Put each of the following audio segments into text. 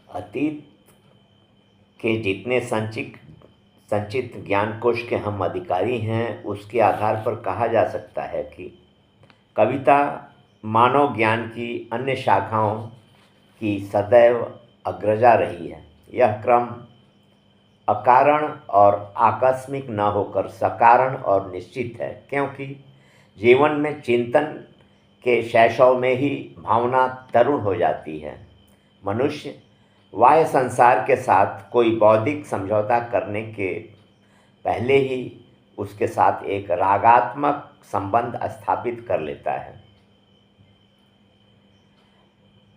अतीत के जितने संचित ज्ञान कोश के हम अधिकारी हैं, उसके आधार पर कहा जा सकता है कि कविता मानव ज्ञान की अन्य शाखाओं की सदैव अग्रजा रही है। यह क्रम अकारण और आकस्मिक न होकर सकारण और निश्चित है, क्योंकि जीवन में चिंतन के शैशव में ही भावना तरुण हो जाती है। मनुष्य बाह्य संसार के साथ कोई बौद्धिक समझौता करने के पहले ही उसके साथ एक रागात्मक संबंध स्थापित कर लेता है।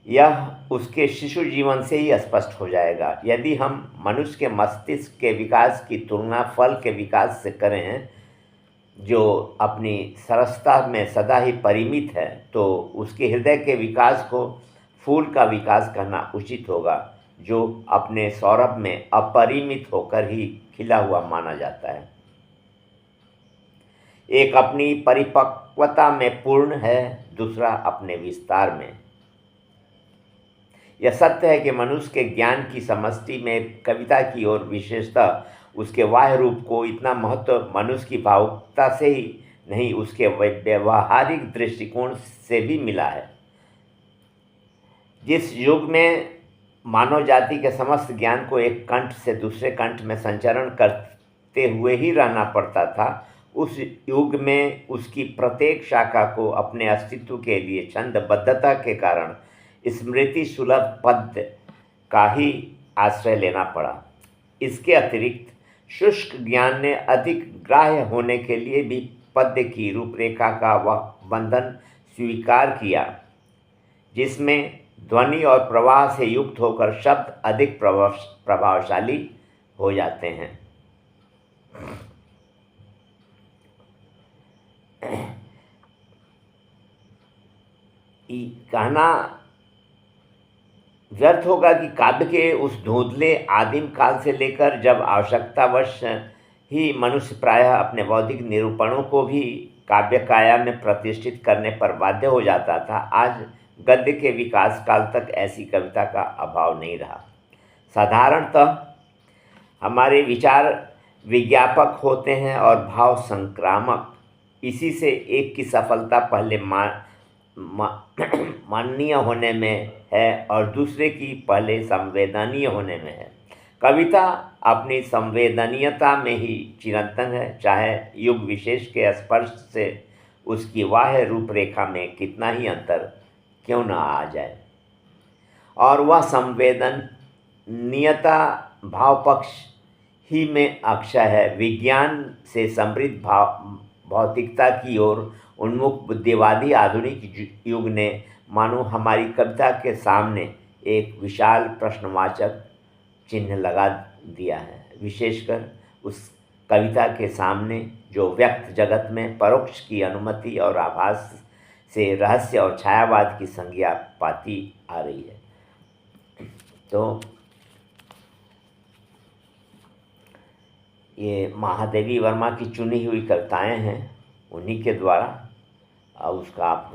यह उसके शिशु जीवन से ही स्पष्ट हो जाएगा। यदि हम मनुष्य के मस्तिष्क के विकास की तुलना फल के विकास से करें, जो अपनी सरसता में सदा ही परिमित है, तो उसके हृदय के विकास को फूल का विकास करना उचित होगा, जो अपने सौरभ में अपरिमित होकर ही खिला हुआ माना जाता है। एक अपनी परिपक्वता में पूर्ण है, दूसरा अपने विस्तार में। यह सत्य है कि मनुष्य के ज्ञान की समष्टि में कविता की ओर विशेषतः उसके बाह्य रूप को इतना महत्व मनुष्य की भावुकता से ही नहीं, उसके व्यवहारिक दृष्टिकोण से भी मिला है। जिस युग में मानव जाति के समस्त ज्ञान को एक कंठ से दूसरे कंठ में संचरण करते हुए ही रहना पड़ता था, उस युग में उसकी प्रत्येक शाखा को अपने अस्तित्व के लिए छंदबद्धता के कारण स्मृति सुलभ पद्य का ही आश्रय लेना पड़ा। इसके अतिरिक्त शुष्क ज्ञान ने अधिक ग्राह्य होने के लिए भी पद्य की रूपरेखा का वह बंधन स्वीकार किया, जिसमें ध्वनि और प्रवाह से युक्त होकर शब्द अधिक प्रभावशाली हो जाते हैं। कहना व्यर्थ होगा कि काव्य के उस धुंधले आदिम काल से लेकर जब आवश्यकतावश ही मनुष्य प्रायः अपने बौद्धिक निरूपणों को भी काव्य काया में प्रतिष्ठित करने पर बाध्य हो जाता था, आज गद्य के विकास काल तक ऐसी कविता का अभाव नहीं रहा। साधारणतः हमारे विचार विज्ञापक होते हैं और भाव संक्रामक। इसी से एक की सफलता पहले माननीय होने में है और दूसरे की पहले संवेदनीय होने में है। कविता अपनी संवेदनीयता में ही चिरंतन है, चाहे युग विशेष के स्पर्श से उसकी बाह्य रूपरेखा में कितना ही अंतर क्यों न आ जाए। और वह संवेदनीयता भाव पक्ष ही में अक्षय है। विज्ञान से समृद्ध भौतिकता की ओर उन्मुख बुद्धिवादी आधुनिक युग ने मानो हमारी कविता के सामने एक विशाल प्रश्नवाचक चिन्ह लगा दिया है, विशेषकर उस कविता के सामने जो व्यक्त जगत में परोक्ष की अनुमति और आभास से रहस्य और छायावाद की संज्ञा पाती आ रही है। तो ये महादेवी वर्मा की चुनी हुई कविताएं हैं, उन्हीं के द्वारा उसका आप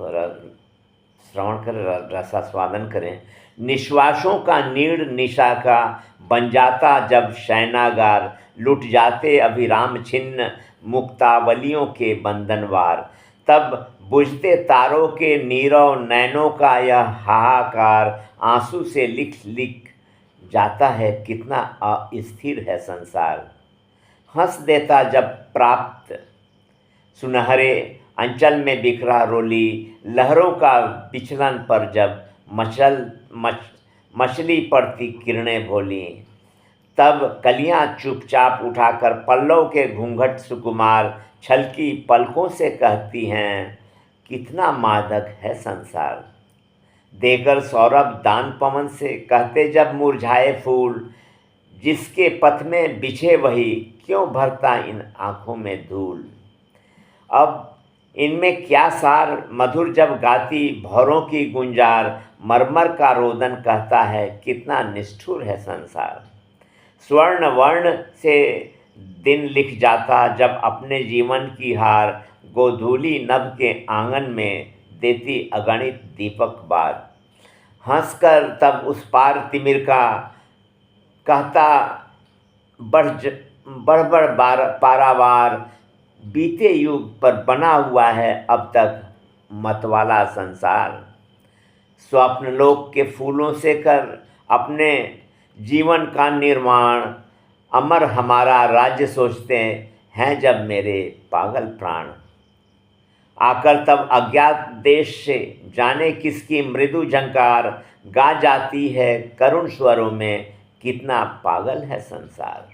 श्रवण करें, रसास्वादन करें। निश्वासों का नीड़ निशा का बन जाता जब शयनागार, लुट जाते अभिराम छिन्न मुक्तावलियों के बंधनवार, तब बुझते तारों के नीरव नैनों का यह हाहाकार, आंसू से लिख लिख जाता है कितना अस्थिर है संसार। हंस देता जब प्राप्त सुनहरे अंचल में बिखरा रोली, लहरों का विचलन पर जब मछली पड़ती किरणें भोली, तब कलियां चुपचाप उठाकर पल्लव के घूंघट सुकुमार छलकी पलकों से कहती हैं कितना मादक है संसार। देकर सौरभ दान पवन से कहते जब मुरझाए फूल, जिसके पथ में बिछे वही क्यों भरता इन आँखों में धूल। अब इनमें क्या सार मधुर जब गाती भौरों की गुंजार, मरमर का रोदन कहता है कितना निष्ठुर है संसार। स्वर्ण वर्ण से दिन लिख जाता जब अपने जीवन की हार, गोधूली नभ के आंगन में देती अगणित दीपक बार। हंसकर तब उस पार तिमिर का कहता, बढ़ पारावार, बीते युग पर बना हुआ है अब तक मतवाला संसार। स्वप्नलोक के फूलों से कर अपने जीवन का निर्माण, अमर हमारा राज्य सोचते हैं जब मेरे पागल प्राण। आकर तब अज्ञात देश से जाने किसकी मृदु झंकार, गा जाती है करुण स्वरों में, कितना पागल है संसार।